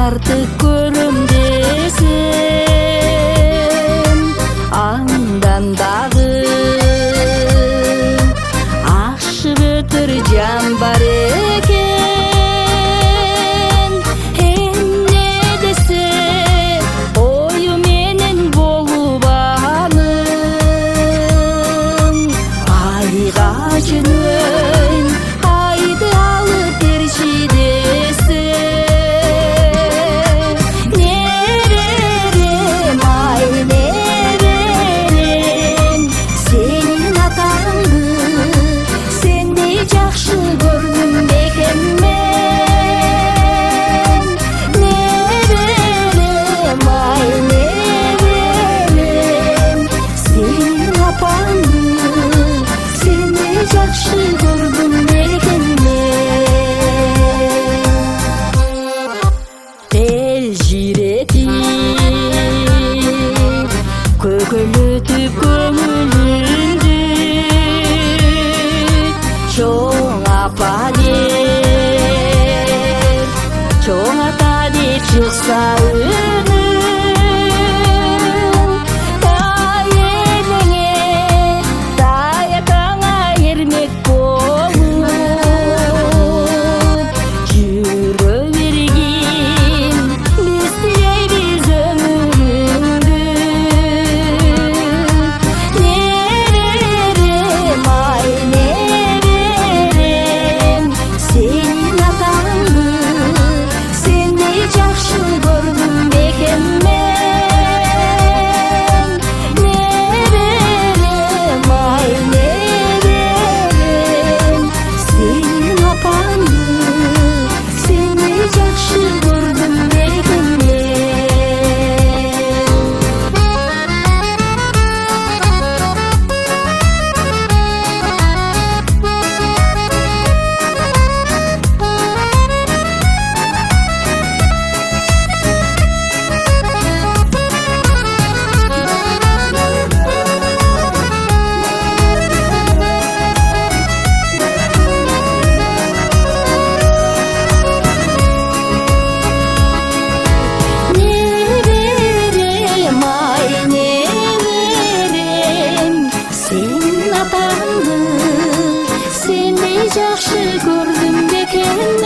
артык көрөм десем, андан дагы ашып өтөр жан бар экен. Эмне десе ою менен болуп анын, айга жөнөйм, айды алып берчи десе. Не берем, ай не берем, сенин атаңды сендей жакшы көрдүм бекен мен. Не берем, ай не берем, сенин апаңды сендей жакшы көрдүм бекен мен. Эл жиретип көкөлөтүп көңүлүңдү, чоң апа деп, чоң ата деп чыкса үнүң, тай элеңе, тай атаңа эрмек болуп жүрө бергин, биз тилейбиз өмүрүңдү. Не берем, ай не берем, сенин атаңды сендей жакшы көрдүм бекен мен. Не берем, ай не берем, сенин апаңды сендей жакшы көрдүм бекен мен. Не берем, ай не берем, сенин атаңды сендей жакшы көрдүм бекен